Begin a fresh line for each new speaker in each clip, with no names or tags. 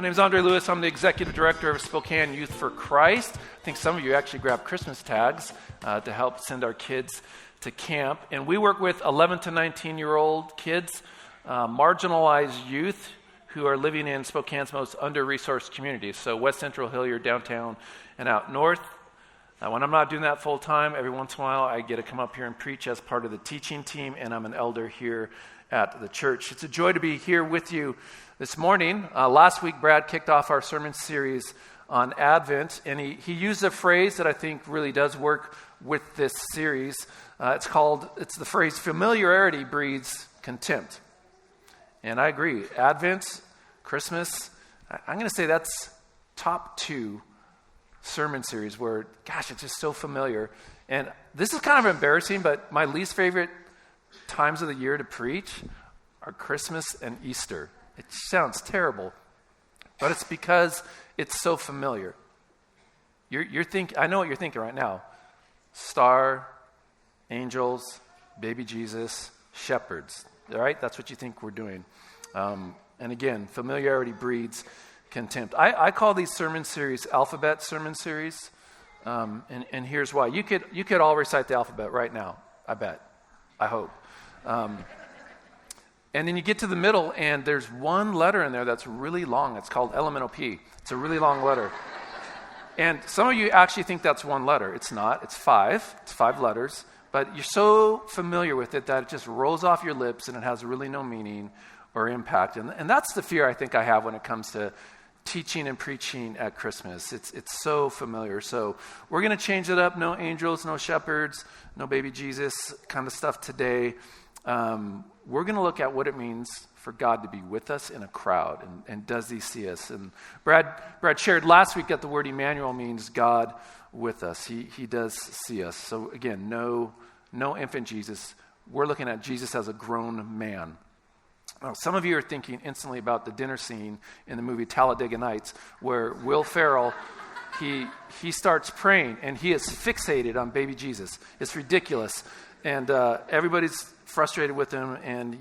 name is Andre Lewis. I'm the Executive Director of Spokane Youth for Christ. I think some of you actually grabbed Christmas tags to help send our kids to camp. And we work with 11 to 19-year-old kids, marginalized youth who are living in Spokane's most under-resourced communities. So West Central, Hilliard, downtown, and out north. When I'm not doing that full-time, every once in a while I get to come up here and preach as part of the teaching team, and I'm an elder here at the church. It's a joy to be here with you this morning. Last week, Brad kicked off our sermon series on Advent, and he used a phrase that I think really does work with this series. It's the phrase, familiarity breeds contempt. And I agree. Advent, Christmas, I'm going to say that's top two sermon series where, gosh, it's just so familiar. And this is kind of embarrassing, but my least favorite times of the year to preach are Christmas and Easter. It sounds terrible, but it's because it's so familiar. I know what you're thinking right now. Star, angels, baby Jesus, shepherds. All right? That's what you think we're doing. And again, familiarity breeds contempt. I call these sermon series alphabet sermon series, and here's why. You could all recite the alphabet right now, I bet. I hope. And then you get to the middle, and there's one letter in there that's really long. It's called elemental P. It's a really long letter. And some of you actually think that's one letter. It's not. It's five. It's 5 letters. But you're so familiar with it that it just rolls off your lips, and it has really no meaning or impact. And that's the fear I think I have when it comes to teaching and preaching at Christmas. It's so familiar. So we're going to change it up. No angels, no shepherds, no baby Jesus kind of stuff today. We're going to look at what it means for God to be with us in a crowd, and does he see us? And Brad shared last week that the word Emmanuel means God with us. He does see us. So again, no infant Jesus. We're looking at Jesus as a grown man. Now, some of you are thinking instantly about the dinner scene in the movie Talladega Nights, where Will Ferrell, he starts praying, and he is fixated on baby Jesus. It's ridiculous. And everybody's frustrated with him, and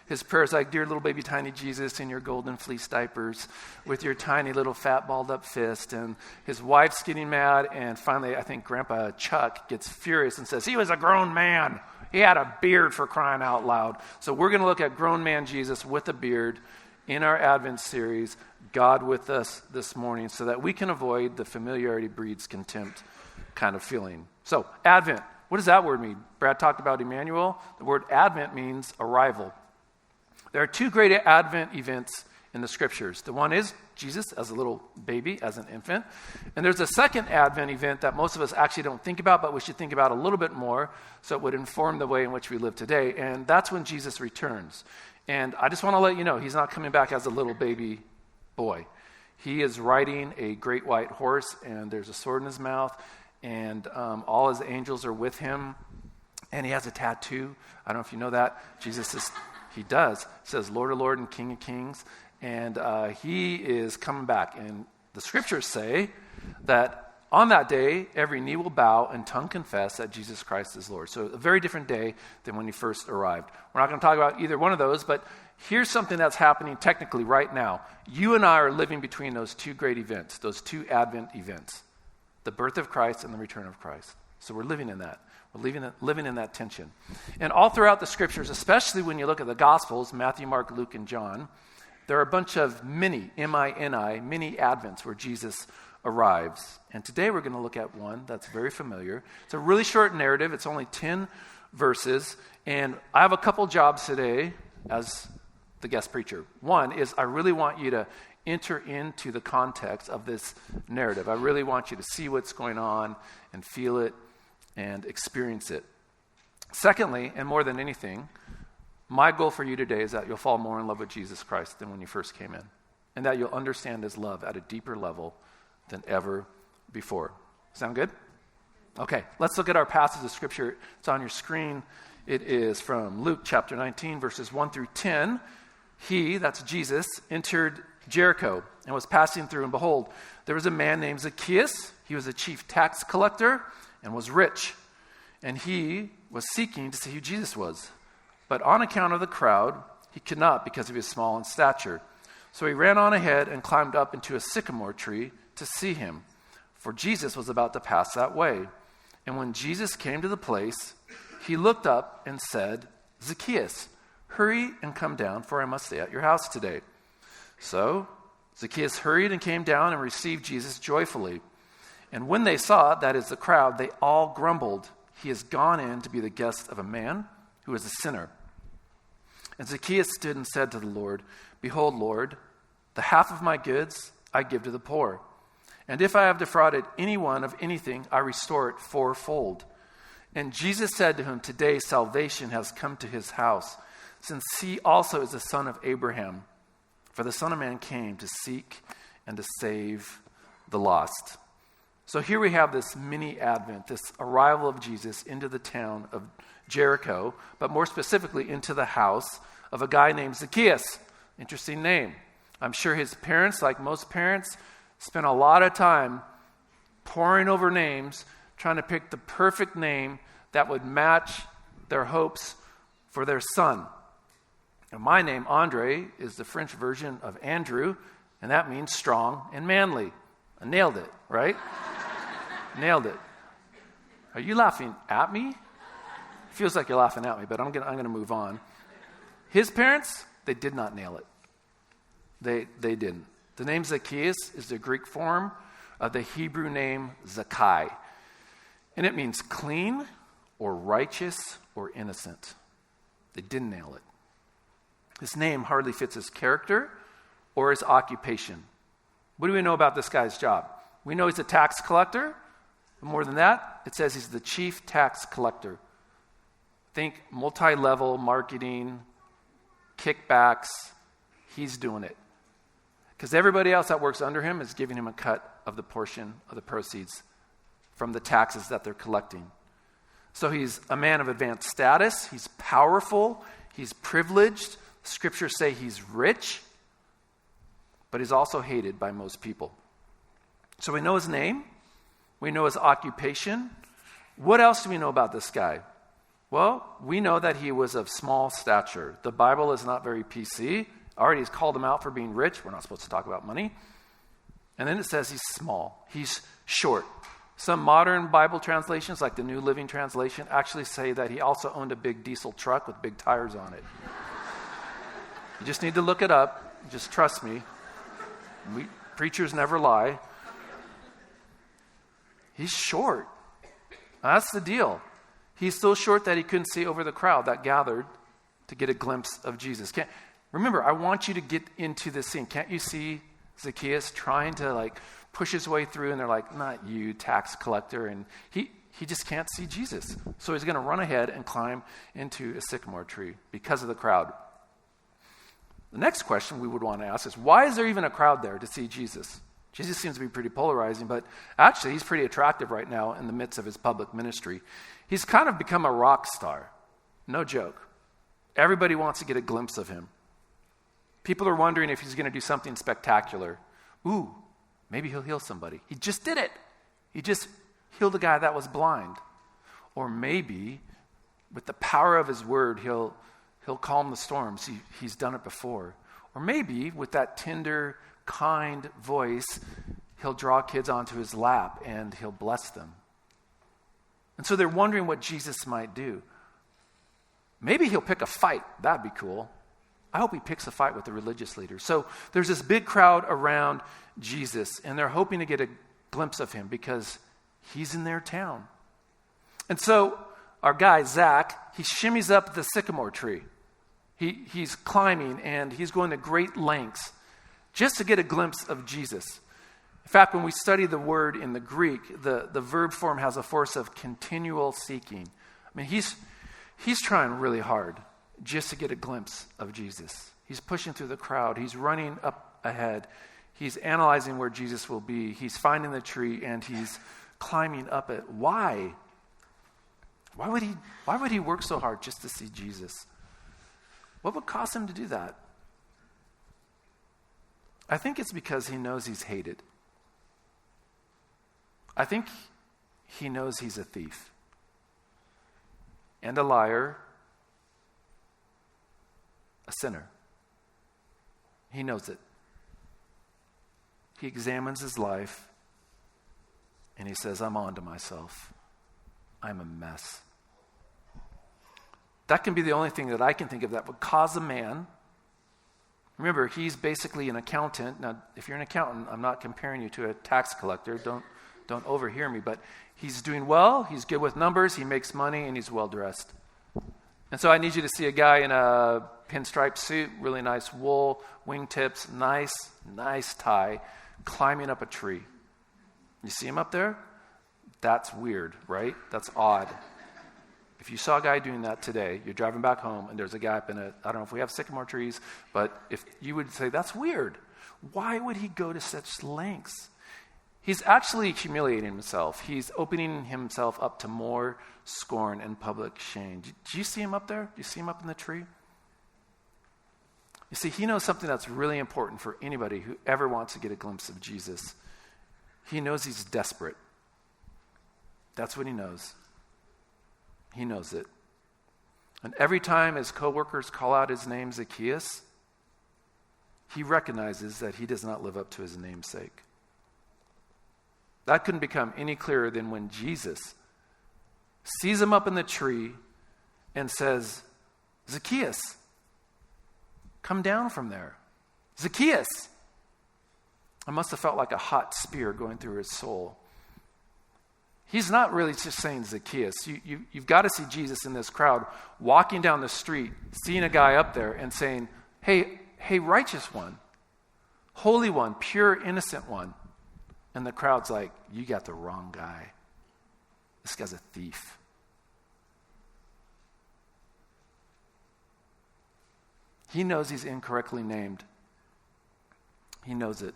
his prayer's like, "Dear little baby tiny Jesus in your golden fleece diapers with your tiny little fat balled up fist." And his wife's getting mad, and finally I think Grandpa Chuck gets furious and says, "He was a grown man. He had a beard, for crying out loud." So we're going to look at grown man Jesus with a beard in our Advent series, God with us this morning, so that we can avoid the familiarity breeds contempt kind of feeling. So Advent. What does that word mean? Brad talked about Emmanuel. The word Advent means arrival. There are 2 great Advent events in the scriptures. The one is Jesus as a little baby, as an infant. And there's a second Advent event that most of us actually don't think about, but we should think about a little bit more, so it would inform the way in which we live today. And that's when Jesus returns. And I just want to let you know, he's not coming back as a little baby boy. He is riding a great white horse, and there's a sword in his mouth. And all his angels are with him, and he has a tattoo. I don't know if you know that. He does. It says Lord of Lords and King of Kings, and he is coming back. And the scriptures say that on that day, every knee will bow and tongue confess that Jesus Christ is Lord. So a very different day than when he first arrived. We're not going to talk about either one of those, but here's something that's happening technically right now. You and I are living between those 2 great events, those 2 Advent events. The birth of Christ and the return of Christ. So we're living in that. We're living in that tension. And all throughout the scriptures, especially when you look at the Gospels, Matthew, Mark, Luke, and John, there are a bunch of mini Advents where Jesus arrives. And today we're going to look at one that's very familiar. It's a really short narrative. It's only 10 verses. And I have a couple jobs today as the guest preacher. One is I really want you to enter into the context of this narrative. I really want you to see what's going on and feel it and experience it. Secondly, and more than anything, my goal for you today is that you'll fall more in love with Jesus Christ than when you first came in, and that you'll understand his love at a deeper level than ever before. Sound good? Okay, let's look at our passage of scripture. It's on your screen. It is from Luke chapter 19, verses 1 through 10. He, that's Jesus, entered Jericho and was passing through, and behold, there was a man named Zacchaeus. He was a chief tax collector and was rich, and he was seeking to see who Jesus was. But on account of the crowd, he could not, because he was small in stature. So he ran on ahead and climbed up into a sycamore tree to see him, for Jesus was about to pass that way. And when Jesus came to the place, he looked up and said, "Zacchaeus, hurry and come down, for I must stay at your house today." So Zacchaeus hurried and came down and received Jesus joyfully. And when they saw, that is the crowd, they all grumbled, "He has gone in to be the guest of a man who is a sinner." And Zacchaeus stood and said to the Lord, "Behold, Lord, the half of my goods I give to the poor. And if I have defrauded anyone of anything, I restore it fourfold." And Jesus said to him, "Today salvation has come to his house, since he also is the son of Abraham. For the Son of Man came to seek and to save the lost." So here we have this mini Advent, this arrival of Jesus into the town of Jericho, but more specifically into the house of a guy named Zacchaeus. Interesting name. I'm sure his parents, like most parents, spent a lot of time poring over names, trying to pick the perfect name that would match their hopes for their son. And my name, Andre, is the French version of Andrew, and that means strong and manly. I nailed it, right? Nailed it. Are you laughing at me? Feels like you're laughing at me, but I'm gonna move on. His parents, they did not nail it. They didn't. The name Zacchaeus is the Greek form of the Hebrew name Zakkai, and it means clean or righteous or innocent. They didn't nail it. His name hardly fits his character or his occupation. What do we know about this guy's job? We know he's a tax collector. But more than that, it says he's the chief tax collector. Think multi-level marketing, kickbacks. He's doing it. Because everybody else that works under him is giving him a cut of the portion of the proceeds from the taxes that they're collecting. So he's a man of advanced status. He's powerful. He's privileged. Scriptures say he's rich, but he's also hated by most people. So we know his name. We know his occupation. What else do we know about this guy? Well, we know that he was of small stature. The Bible is not very PC. Already he's called him out for being rich. We're not supposed to talk about money. And then it says he's small. He's short. Some modern Bible translations, like the New Living Translation, actually say that he also owned a big diesel truck with big tires on it. You just need to look it up. Just trust me. Preachers never lie. He's short. That's the deal. He's so short that he couldn't see over the crowd that gathered to get a glimpse of Jesus. Remember, I want you to get into this scene. Can't you see Zacchaeus trying to push his way through, and they're like, "Not you, tax collector." And he just can't see Jesus. So he's going to run ahead and climb into a sycamore tree because of the crowd. The next question we would want to ask is, why is there even a crowd there to see Jesus? Jesus seems to be pretty polarizing, but actually he's pretty attractive right now in the midst of his public ministry. He's kind of become a rock star. No joke. Everybody wants to get a glimpse of him. People are wondering if he's going to do something spectacular. Ooh, maybe he'll heal somebody. He just did it. He just healed a guy that was blind. Or maybe with the power of his word, he'll calm the storms. He's done it before. Or maybe with that tender, kind voice, he'll draw kids onto his lap and he'll bless them. And so they're wondering what Jesus might do. Maybe he'll pick a fight. That'd be cool. I hope he picks a fight with the religious leaders. So there's this big crowd around Jesus, and they're hoping to get a glimpse of him because he's in their town. And so our guy, Zach, he shimmies up the sycamore tree. He's climbing, and he's going to great lengths just to get a glimpse of Jesus. In fact, when we study the word in the Greek, the verb form has a force of continual seeking. I mean, he's trying really hard just to get a glimpse of Jesus. He's pushing through the crowd. He's running up ahead. He's analyzing where Jesus will be. He's finding the tree, and he's climbing up it. Why? Why would he work so hard just to see Jesus? What would cause him to do that? I think it's because he knows he's hated. I think he knows he's a thief and a liar, a sinner. He knows it. he examines his life, and he says, I'm on to myself. I'm a mess. That can be the only thing that I can think of that would cause a man. Remember, he's basically an accountant. Now, if you're an accountant, I'm not comparing you to a tax collector. Don't overhear me. But he's doing well. He's good with numbers. He makes money, and he's well-dressed. And so I need you to see a guy in a pinstripe suit, really nice wool, wingtips, nice tie, climbing up a tree. You see him up there? That's weird, right? That's odd. If you saw a guy doing that today, you're driving back home and there's a guy up in I don't know if we have sycamore trees, but if you would say, that's weird. Why would he go to such lengths? He's actually humiliating himself. He's opening himself up to more scorn and public shame. Do you see him up there? Do you see him up in the tree? You see, he knows something that's really important for anybody who ever wants to get a glimpse of Jesus. He knows he's desperate. That's what he knows. He knows it. And every time his coworkers call out his name, Zacchaeus, he recognizes that he does not live up to his namesake. That couldn't become any clearer than when Jesus sees him up in the tree and says, Zacchaeus, come down from there. Zacchaeus. It must have felt like a hot spear going through his soul. He's not really just saying Zacchaeus. You've got to see Jesus in this crowd walking down the street, seeing a guy up there and saying, hey, righteous one, holy one, pure, innocent one. And the crowd's like, you got the wrong guy. This guy's a thief. He knows he's incorrectly named. He knows it.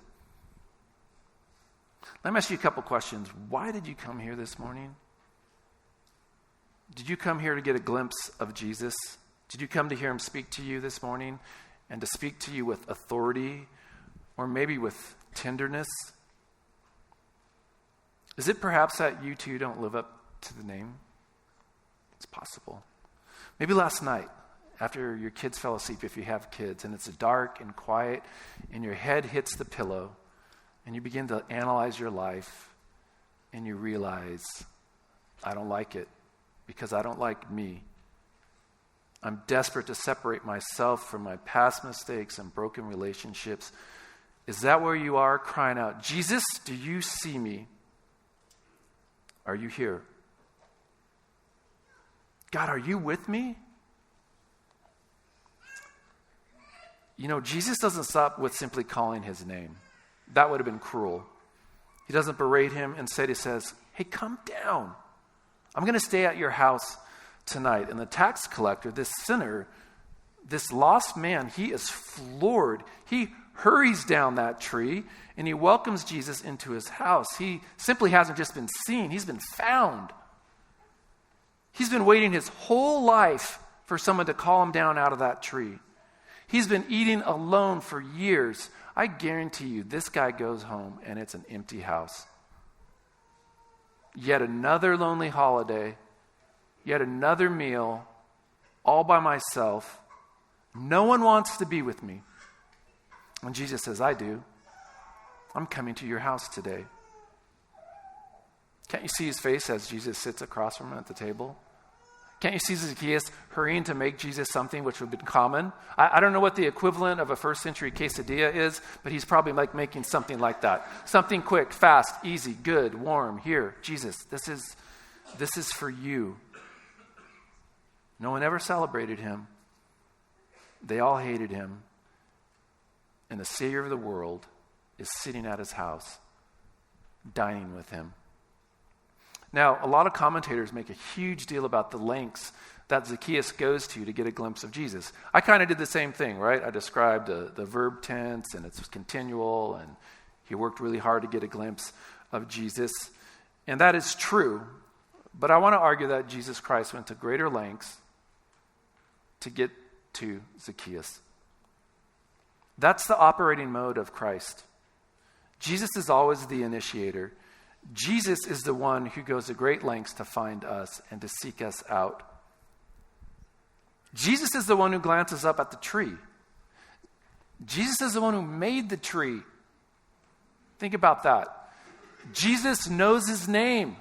Let me ask you a couple questions. Why did you come here this morning? Did you come here to get a glimpse of Jesus? Did you come to hear him speak to you this morning and to speak to you with authority or maybe with tenderness? Is it perhaps that you too don't live up to the name? It's possible. Maybe last night, after your kids fell asleep, if you have kids, and it's dark and quiet, and your head hits the pillow, and you begin to analyze your life, and you realize, I don't like it, because I don't like me. I'm desperate to separate myself from my past mistakes and broken relationships. Is that where you are, crying out, Jesus, do you see me? Are you here? God, are you with me? You know, Jesus doesn't stop with simply calling his name. That would have been cruel. He doesn't berate him. Instead, he says, hey, come down. I'm going to stay at your house tonight. And the tax collector, this sinner, this lost man, he is floored. He hurries down that tree and he welcomes Jesus into his house. He simply hasn't just been seen, he's been found. He's been waiting his whole life for someone to call him down out of that tree. He's been eating alone for years. I guarantee you, this guy goes home and it's an empty house. Yet another lonely holiday, yet another meal, all by myself. No one wants to be with me. And Jesus says, I do. I'm coming to your house today. Can't you see his face as Jesus sits across from him at the table? Can't you see Zacchaeus hurrying to make Jesus something which would have been common? I don't know what the equivalent of a first century quesadilla is, but he's probably like making something like that. Something quick, fast, easy, good, warm. Here, Jesus, this is for you. No one ever celebrated him. They all hated him. And the Savior of the world is sitting at his house, dining with him. Now, a lot of commentators make a huge deal about the lengths that Zacchaeus goes to get a glimpse of Jesus. I kind of did the same thing, right? I described the verb tense, and it's continual, and he worked really hard to get a glimpse of Jesus. And that is true, but I want to argue that Jesus Christ went to greater lengths to get to Zacchaeus. That's the operating mode of Christ. Jesus is always the initiator. Jesus is the one who goes to great lengths to find us and to seek us out. Jesus is the one who glances up at the tree. Jesus is the one who made the tree. Think about that. Jesus knows his name.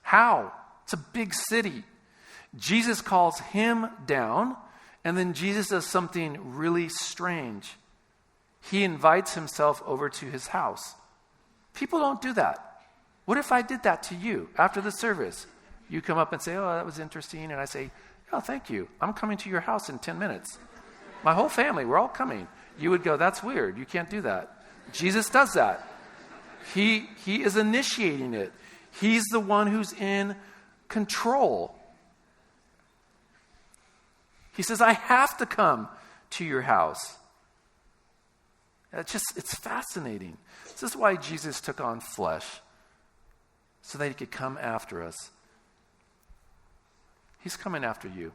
How? It's a big city. Jesus calls him down, and then Jesus does something really strange. He invites himself over to his house. People don't do that. What if I did that to you after the service? You come up and say, oh, that was interesting. And I say, oh, thank you. I'm coming to your house in 10 minutes. My whole family, we're all coming. You would go, that's weird. You can't do that. Jesus does that. He is initiating it. He's the one who's in control. He says, I have to come to your house. It's fascinating. This is why Jesus took on flesh, so that he could come after us. He's coming after you.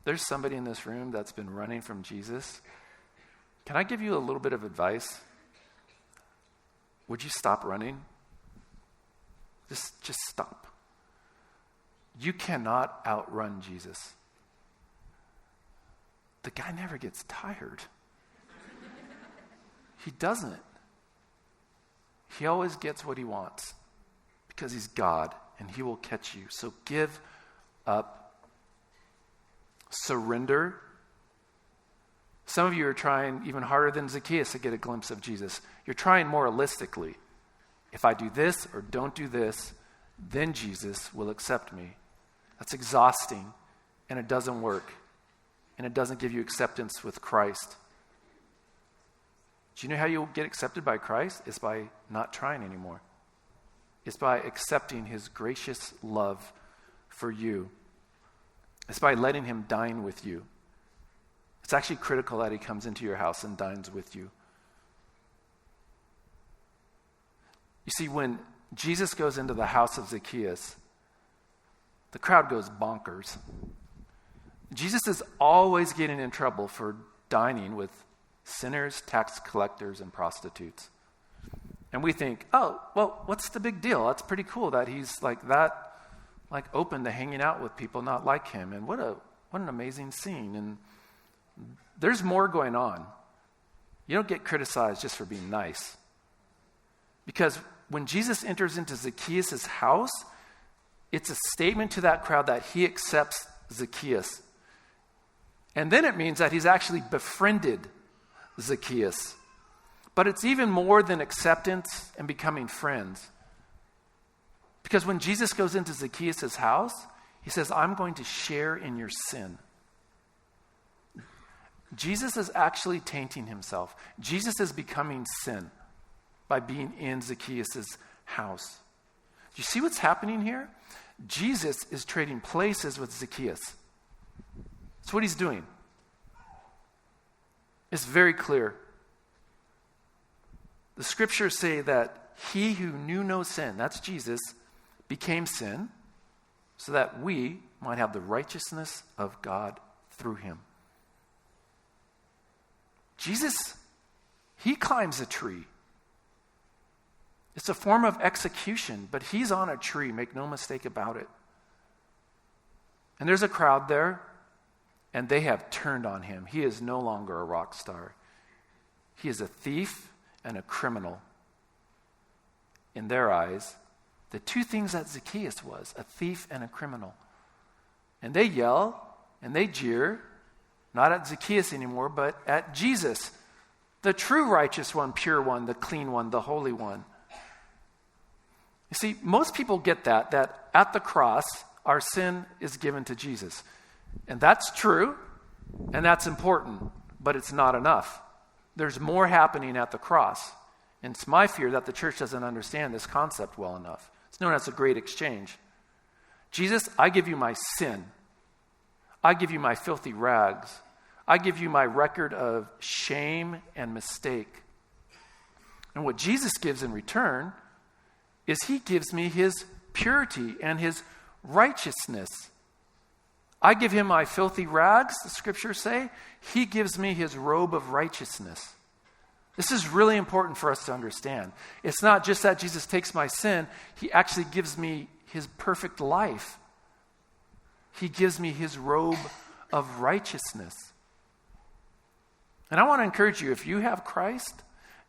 There's somebody in this room that's been running from Jesus. Can I give you a little bit of advice? Would you stop running? Just stop. You cannot outrun Jesus. The guy never gets tired. He doesn't. He always gets what he wants because he's God and he will catch you. So give up. Surrender. Some of you are trying even harder than Zacchaeus to get a glimpse of Jesus. You're trying moralistically. If I do this or don't do this, then Jesus will accept me. That's exhausting, and it doesn't work, and it doesn't give you acceptance with Christ. Do you know how you'll get accepted by Christ? It's by not trying anymore. It's by accepting his gracious love for you. It's by letting him dine with you. It's actually critical that he comes into your house and dines with you. You see, when Jesus goes into the house of Zacchaeus, the crowd goes bonkers. Jesus is always getting in trouble for dining with sinners, tax collectors, and prostitutes. And we think, oh, well, what's the big deal? That's pretty cool that he's open to hanging out with people not like him. And what an amazing scene. And there's more going on. You don't get criticized just for being nice. Because when Jesus enters into Zacchaeus' house, it's a statement to that crowd that he accepts Zacchaeus. And then it means that he's actually befriended Zacchaeus. But it's even more than acceptance and becoming friends. Because when Jesus goes into Zacchaeus' house, he says, I'm going to share in your sin. Jesus is actually tainting himself. Jesus is becoming sin by being in Zacchaeus' house. Do you see what's happening here? Jesus is trading places with Zacchaeus. That's what he's doing. It's very clear. The scriptures say that he who knew no sin, that's Jesus, became sin so that we might have the righteousness of God through him. Jesus, he climbs a tree. It's a form of execution, but he's on a tree, make no mistake about it. And there's a crowd there, and they have turned on him. He is no longer a rock star. He is a thief and a criminal. In their eyes, the two things that Zacchaeus was, a thief and a criminal. And they yell and they jeer, not at Zacchaeus anymore, but at Jesus, the true righteous one, pure one, the clean one, the holy one. You see, most people get that at the cross, our sin is given to Jesus. And that's true, and that's important, but it's not enough. There's more happening at the cross. And it's my fear that the church doesn't understand this concept well enough. It's known as the great exchange. Jesus, I give you my sin. I give you my filthy rags. I give you my record of shame and mistake. And what Jesus gives in return is he gives me his purity and his righteousness. I give him my filthy rags, the scriptures say. He gives me his robe of righteousness. This is really important for us to understand. It's not just that Jesus takes my sin, he actually gives me his perfect life. He gives me his robe of righteousness. And I want to encourage you, if you have Christ,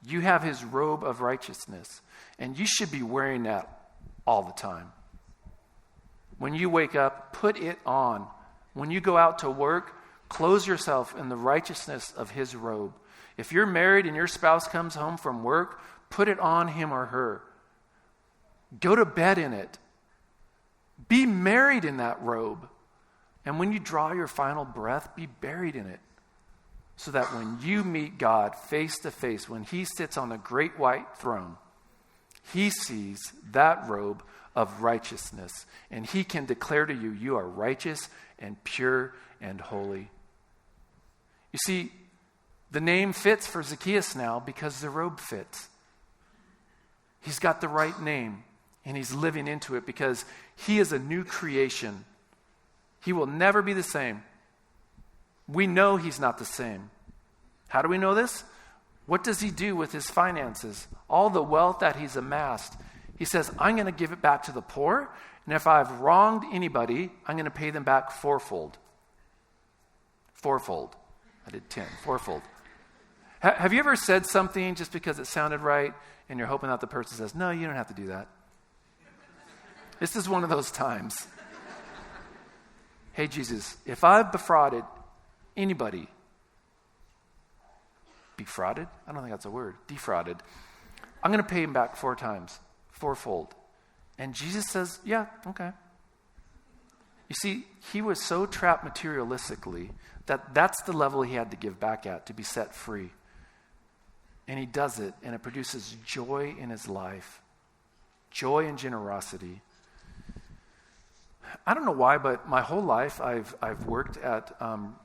You have his robe of righteousness, and you should be wearing that all the time. When you wake up, put it on. When you go out to work, clothe yourself in the righteousness of his robe. If you're married and your spouse comes home from work, put it on him or her. Go to bed in it. Be married in that robe. And when you draw your final breath, be buried in it. So that when you meet God face to face, when he sits on the great white throne, he sees that robe of righteousness. And he can declare to you, you are righteous and pure and holy. You see, the name fits for Zacchaeus now because the robe fits. He's got the right name, and he's living into it because he is a new creation. He will never be the same. We know he's not the same. How do we know this? What does he do with his finances? All the wealth that he's amassed. He says, I'm going to give it back to the poor, and if I've wronged anybody, I'm going to pay them back fourfold. Fourfold. I did 10. Fourfold. Have you ever said something just because it sounded right, and you're hoping that the person says, no, you don't have to do that? This is one of those times. Hey, Jesus, if I've defrauded anybody, defrauded? I don't think that's a word. Defrauded. I'm going to pay him back 4 times, fourfold. And Jesus says, yeah, okay. You see, he was so trapped materialistically that that's the level he had to give back at to be set free. And he does it, and it produces joy in his life. Joy and generosity. I don't know why, but my whole life I've worked at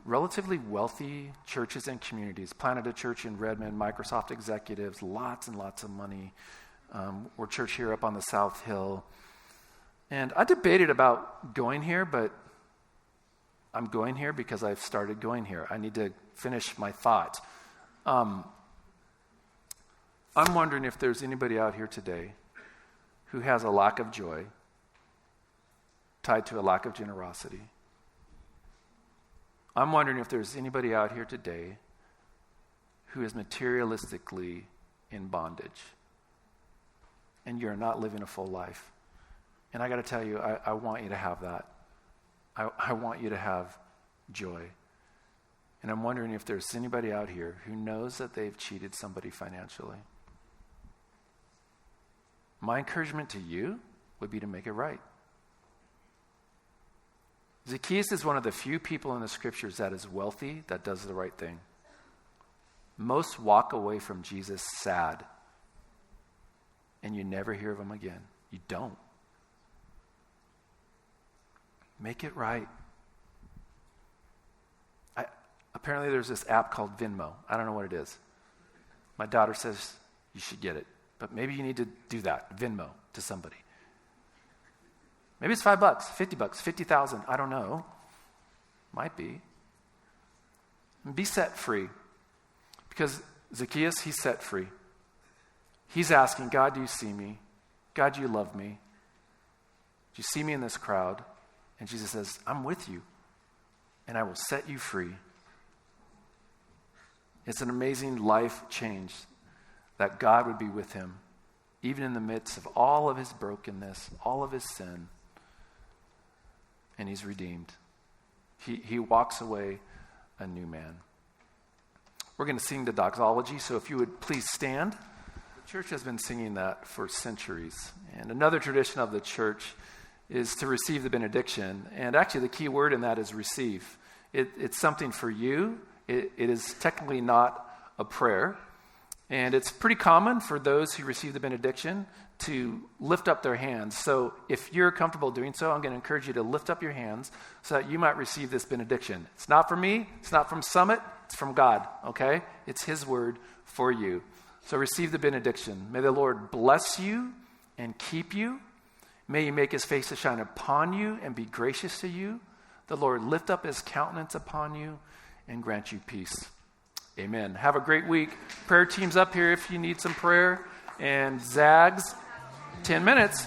relatively wealthy churches and communities. Planted a church in Redmond, Microsoft executives, lots and lots of money. We're a church here up on the South Hill. And I debated about going here, but I'm going here because I've started going here. I need to finish my thought. I'm wondering if there's anybody out here today who has a lack of joy tied to a lack of generosity. I'm wondering if there's anybody out here today who is materialistically in bondage and you're not living a full life. And I got to tell you, I want you to have that. I want you to have joy. And I'm wondering if there's anybody out here who knows that they've cheated somebody financially. My encouragement to you would be to make it right. Zacchaeus is one of the few people in the scriptures that is wealthy, that does the right thing. Most walk away from Jesus sad, and you never hear of him again. You don't. Make it right. Apparently there's this app called Venmo. I don't know what it is. My daughter says you should get it, but maybe you need to do that, Venmo, to somebody. Maybe it's $5, $50, 50,000. I don't know. Might be. Be set free. Because Zacchaeus, he's set free. He's asking, God, do you see me? God, do you love me? Do you see me in this crowd? And Jesus says, I'm with you, and I will set you free. It's an amazing life change that God would be with him, even in the midst of all of his brokenness, all of his sin. And he's redeemed. He walks away a new man. We're going to sing the doxology, so if you would please stand. The church has been singing that for centuries. And another tradition of the church is to receive the benediction. And actually the key word in that is receive. It's something for you. It is technically not a prayer. And it's pretty common for those who receive the benediction to lift up their hands. So if you're comfortable doing so, I'm going to encourage you to lift up your hands so that you might receive this benediction. It's not from me. It's not from Summit. It's from God, okay? It's his word for you. So receive the benediction. May the Lord bless you and keep you. May he make his face to shine upon you and be gracious to you. The Lord lift up his countenance upon you and grant you peace. Amen. Have a great week. Prayer team's up here if you need some prayer. And Zags, 10 minutes.